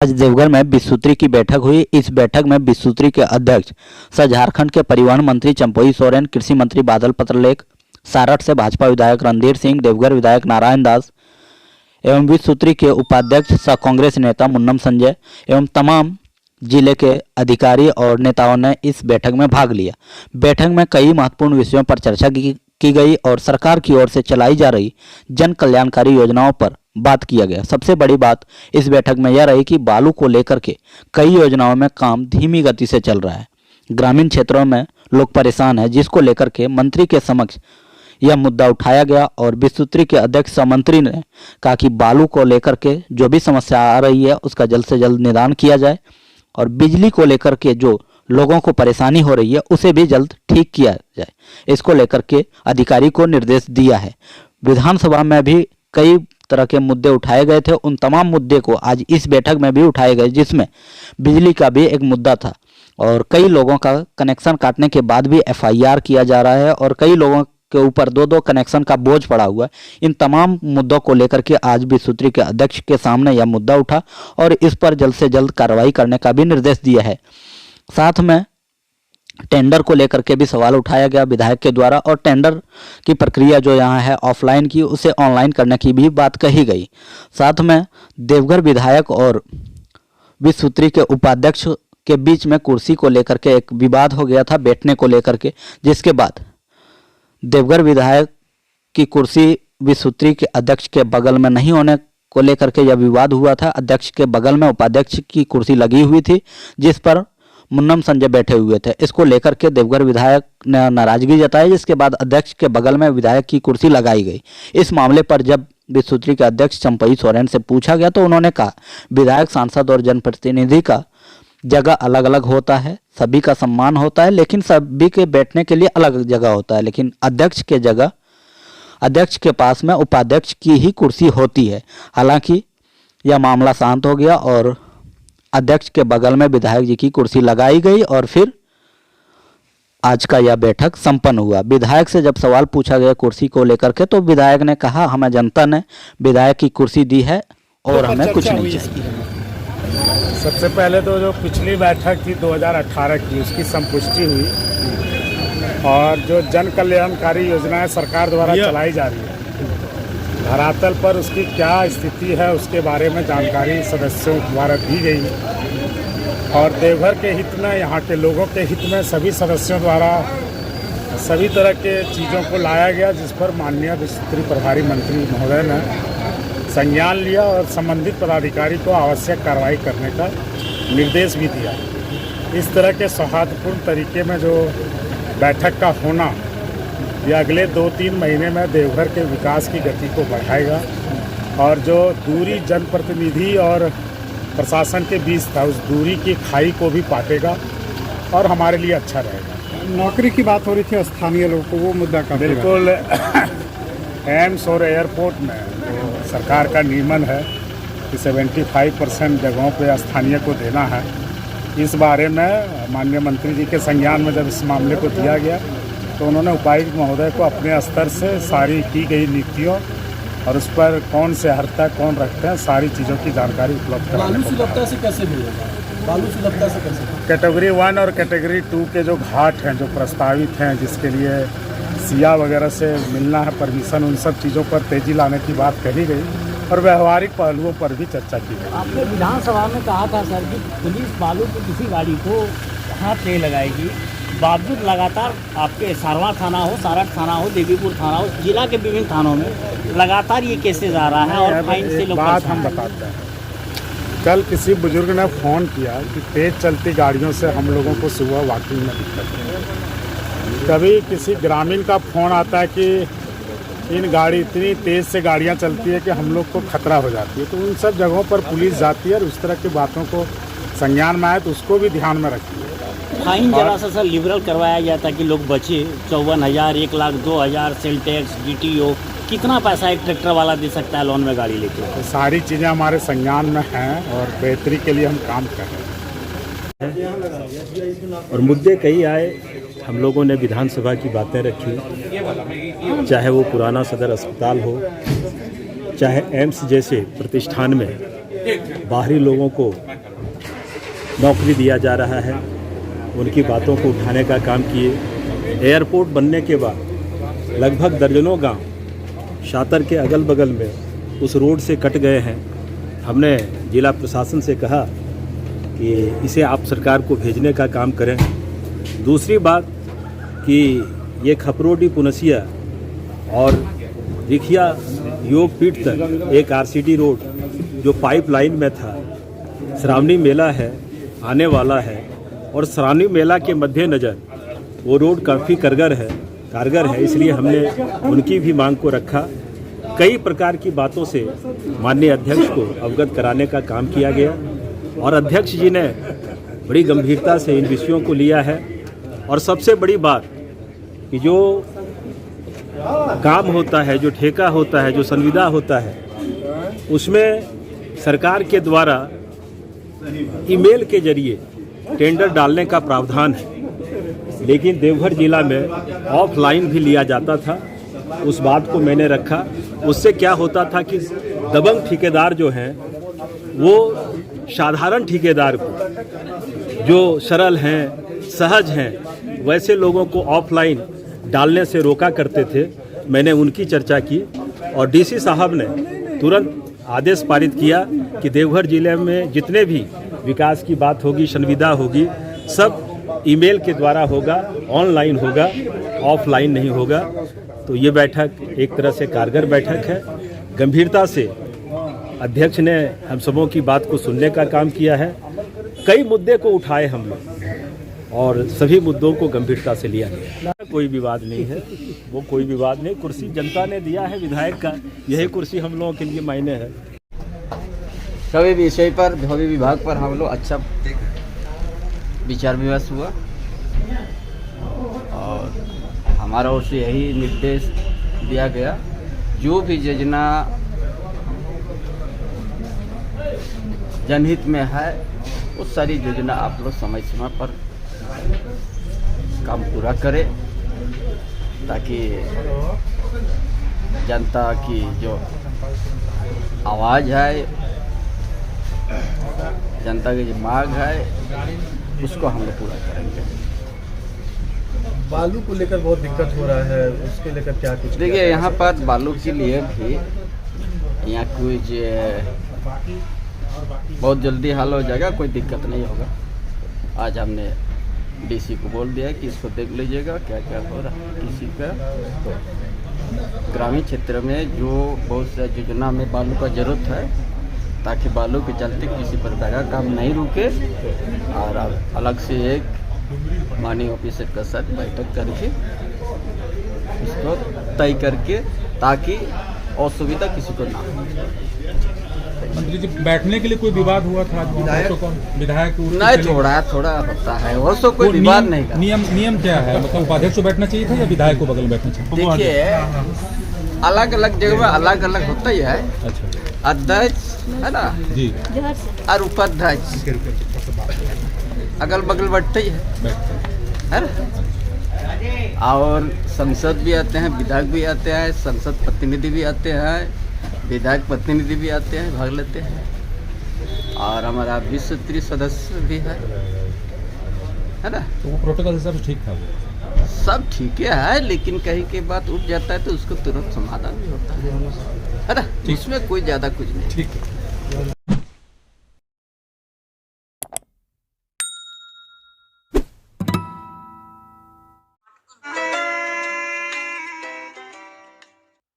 आज देवघर में बीस-सूत्री की बैठक हुई। इस बैठक में बीस-सूत्री के अध्यक्ष सह झारखंड के परिवहन मंत्री चंपई सोरेन, कृषि मंत्री बादल पत्रलेख, सारठ से भाजपा विधायक रणधीर सिंह, देवघर विधायक नारायण दास एवं बीस-सूत्री के उपाध्यक्ष सह कांग्रेस नेता मुन्नम संजय एवं तमाम जिले के अधिकारी और नेताओं ने इस बैठक में भाग लिया। बैठक में कई महत्वपूर्ण विषयों पर चर्चा की गई और सरकार की ओर से चलाई जा रही जन कल्याणकारी योजनाओं पर बात किया गया। सबसे बड़ी बात इस बैठक में यह रही कि बालू को लेकर के कई योजनाओं में काम धीमी गति से चल रहा है। ग्रामीण क्षेत्रों में लोग परेशान हैं, जिसको लेकर के मंत्री के समक्ष यह मुद्दा उठाया गया और बीस-सूत्री के अध्यक्ष सह मंत्री ने कहा कि बालू को लेकर के जो भी समस्या आ रही है उसका जल्द से जल्द निदान किया जाए और बिजली को लेकर के जो लोगों को परेशानी हो रही है उसे भी जल्द ठीक किया जाए। इसको लेकर के अधिकारी को निर्देश दिया है। विधानसभा में भी कई तरह के मुद्दे उठाए गए थे। उन तमाम मुद्दे को आज इस बैठक में भी उठाए गए, जिसमें बिजली का भी एक मुद्दा था और कई लोगों का कनेक्शन काटने के बाद भी एफआईआर किया जा रहा है और कई लोगों के ऊपर दो दो कनेक्शन का बोझ पड़ा हुआ है। इन तमाम मुद्दों को लेकर के आज बीस-सूत्री के अध्यक्ष के सामने यह मुद्दा उठा और इस पर जल्द से जल्द कार्रवाई करने का भी निर्देश दिया है। साथ में टेंडर को लेकर के भी सवाल उठाया गया विधायक के द्वारा और टेंडर की प्रक्रिया जो यहाँ है ऑफलाइन की उसे ऑनलाइन करने की भी बात कही गई। साथ में देवघर विधायक और बीस-सूत्री के उपाध्यक्ष के बीच में कुर्सी को लेकर के एक विवाद हो गया था बैठने को लेकर के, जिसके बाद देवघर विधायक की कुर्सी बीस-सूत्री के अध्यक्ष के बगल में नहीं होने को लेकर के यह विवाद हुआ था। अध्यक्ष के बगल में उपाध्यक्ष की कुर्सी लगी हुई थी, जिस पर मुन्नम संजय बैठे हुए थे। इसको लेकर के देवघर विधायक ने नाराजगी जताई, जिसके बाद अध्यक्ष के बगल में विधायक की कुर्सी लगाई गई। इस मामले पर जब बीस-सूत्री के अध्यक्ष चंपई सोरेन से पूछा गया तो उन्होंने कहा विधायक, सांसद और जनप्रतिनिधि का जगह अलग अलग होता है, सभी का सम्मान होता है, लेकिन सभी के बैठने के लिए अलग जगह होता है, लेकिन अध्यक्ष के जगह अध्यक्ष के पास में उपाध्यक्ष की ही कुर्सी होती है। हालांकि यह मामला शांत हो गया और अध्यक्ष के बगल में विधायक जी की कुर्सी लगाई गई और फिर आज का यह बैठक संपन्न हुआ। विधायक से जब सवाल पूछा गया कुर्सी को लेकर के तो विधायक ने कहा हमें जनता ने विधायक की कुर्सी दी है और हमें कुछ नहीं चाहिए। सबसे पहले तो जो पिछली बैठक थी 2018 की उसकी संपुष्टि हुई और जो जन कल्याणकारी योजनाएं सरकार द्वारा चलाई जा रही है धरातल पर उसकी क्या स्थिति है उसके बारे में जानकारी सदस्यों द्वारा दी गई और देवघर के हित में, यहाँ के लोगों के हित में सभी सदस्यों द्वारा सभी तरह के चीज़ों को लाया गया, जिस पर माननीय बीस-सूत्री प्रभारी मंत्री महोदय ने संज्ञान लिया और संबंधित पदाधिकारी को आवश्यक कार्रवाई करने का निर्देश भी दिया। इस तरह के सौहार्दपूर्ण तरीके में जो बैठक का होना ये अगले 2-3 महीने में देवघर के विकास की गति को बढ़ाएगा और जो दूरी जनप्रतिनिधि और प्रशासन के बीच था उस दूरी की खाई को भी पाटेगा और हमारे लिए अच्छा रहेगा। नौकरी की बात हो रही थी स्थानीय लोगों को, वो मुद्दा का बिल्कुल एम्स और एयरपोर्ट में सरकार का नियमन है कि 75% जगहों पे स्थानीय को देना है। इस बारे में माननीय मंत्री जी के संज्ञान में जब इस मामले को दिया गया तो उन्होंने उपायुक्त महोदय को अपने स्तर से सारी की गई नीतियों और उस पर कौन से हरता है कौन रखते हैं सारी चीज़ों की जानकारी उपलब्ध कराने को। सुलभता से कैसे मिलेगा? बालू सुलभता से कैसे? कैटेगरी 1 और कैटेगरी 2 के जो घाट हैं जो प्रस्तावित हैं जिसके लिए सिया वगैरह से मिलना है परमिशन, उन सब चीज़ों पर तेज़ी लाने की बात कही गई और व्यवहारिक पहलुओं पर भी चर्चा की गई। आपने विधानसभा में कहा था सर कि पुलिस बालू की किसी गाड़ी को हाथ नहीं लगाएगी, बावजूद लगातार आपके सारवा थाना हो, सारठ थाना हो, देवीपुर थाना हो, जिला के विभिन्न थानों में लगातार ये केसेस आ रहा है और फाइन से लोग बात हम बताते हैं। कल किसी बुजुर्ग ने फ़ोन किया कि तेज़ चलती गाड़ियों से हम लोगों को सुबह वॉकिंग में दिक्कत है। कभी किसी ग्रामीण का फ़ोन आता है कि इन गाड़ी इतनी तेज़ से गाड़ियाँ चलती है कि हम लोग को खतरा हो जाती है, तो उन सब जगहों पर पुलिस जाती है और उस तरह की बातों को संज्ञान में आए तो उसको भी ध्यान में रखिए। फाइन जरा सा सर लिबरल करवाया गया ताकि लोग बचे। 54,000, 1,00,000, 2,000 सेल टैक्स, डीटीओ, कितना पैसा एक ट्रैक्टर वाला दे सकता है लोन में गाड़ी लेके? तो सारी चीज़ें हमारे संज्ञान में हैं और बेहतरी के लिए हम काम कर रहे हैं। और मुद्दे कई आए, हम लोगों ने विधानसभा की बातें रखी, चाहे वो पुराना सदर अस्पताल हो, चाहे एम्स जैसे प्रतिष्ठान में बाहरी लोगों को नौकरी दिया जा रहा है, उनकी बातों को उठाने का काम किए। एयरपोर्ट बनने के बाद लगभग दर्जनों गांव शातर के अगल बगल में उस रोड से कट गए हैं। हमने जिला प्रशासन से कहा कि इसे आप सरकार को भेजने का काम करें। दूसरी बात कि ये खपरोडी पुनसिया और रिखिया योग पीठ तक एक आरसीटी रोड जो पाइपलाइन में था, श्रावणी मेला है आने वाला है और श्रावणी मेला के मद्देनज़र वो रोड काफ़ी कारगर है, इसलिए हमने उनकी भी मांग को रखा। कई प्रकार की बातों से माननीय अध्यक्ष को अवगत कराने का काम किया गया और अध्यक्ष जी ने बड़ी गंभीरता से इन विषयों को लिया है। और सबसे बड़ी बात कि जो काम होता है, जो ठेका होता है, जो संविदा होता है, उसमें सरकार के द्वारा ईमेल के जरिए टेंडर डालने का प्रावधान है, लेकिन देवघर जिला में ऑफलाइन भी लिया जाता था। उस बात को मैंने रखा। उससे क्या होता था कि दबंग ठेकेदार जो हैं वो साधारण ठेकेदार को, जो सरल हैं, सहज हैं, वैसे लोगों को ऑफलाइन डालने से रोका करते थे। मैंने उनकी चर्चा की और डीसी साहब ने तुरंत आदेश पारित किया कि देवघर जिले में जितने भी विकास की बात होगी, संविदा होगी, सब ईमेल के द्वारा होगा, ऑनलाइन होगा, ऑफलाइन नहीं होगा। तो ये बैठक एक तरह से कारगर बैठक है। गंभीरता से अध्यक्ष ने हम सबों की बात को सुनने का काम किया है। कई मुद्दे को उठाए हम लोग और सभी मुद्दों को गंभीरता से लिया गया। कोई विवाद नहीं है, वो कोई विवाद नहीं। कुर्सी जनता ने दिया है विधायक का, यही कुर्सी हम लोगों के लिए मायने है। सभी विषय पर, सभी विभाग पर हम लोग अच्छा विचार विमर्श हुआ और हमारा ओर से यही निर्देश दिया गया, जो भी योजना जनहित में है वो सारी योजना आप लोग समय सीमा पर काम पूरा करें, ताकि जनता की जो आवाज़ है, जनता की जो मांग है, उसको हम लोग पूरा करेंगे। बालू को लेकर बहुत दिक्कत हो रहा है, उसके लेकर क्या कुछ? देखिए, यहाँ पर बालू के लिए भी यहाँ कुछ बहुत जल्दी हल हो जाएगा, कोई दिक्कत नहीं होगा। आज हमने डीसी को बोल दिया कि इसको देख लीजिएगा क्या क्या हो रहा है। किसी का तो ग्रामीण क्षेत्र में जो बहुत सा योजना में बालू का जरूरत है, ताकि बालू के चलते किसी प्रकार का काम नहीं रुके, और अलग से एक माननीय ऑफिसर के साथ बैठक करके इसको तय करके, ताकि असुविधा किसी को ना हो। मंत्री जी, बैठने के लिए कोई विवाद हुआ था? विधायक नहीं, थोड़ा होता है, वो सो कोई विवाद नहीं का। नियम क्या है? मतलब उपाध्यक्ष को बैठना चाहिए था या विधायक को बगल में बैठना चाहिए? देखिए, अलग अलग जगह में अलग अलग होता ही है। अच्छा, अध्यक्ष है ना जी, और उपाध्यक्ष अगल बगल बैठते ही है ना। और संसद भी आते हैं, विधायक भी आते हैं, संसद प्रतिनिधि भी आते हैं, विधायक प्रतिनिधि भी आते हैं, भाग लेते हैं, और हमारा विश्व त्रि सदस्य भी है ना। तो वो प्रोटोकॉल हिसाब से ठीक था? वो सब ठीक है, लेकिन कहीं के बात उठ जाता है तो उसको तुरंत समाधान भी होता है ना। इसमें कोई ज़्यादा कुछ नहीं। ठीक है।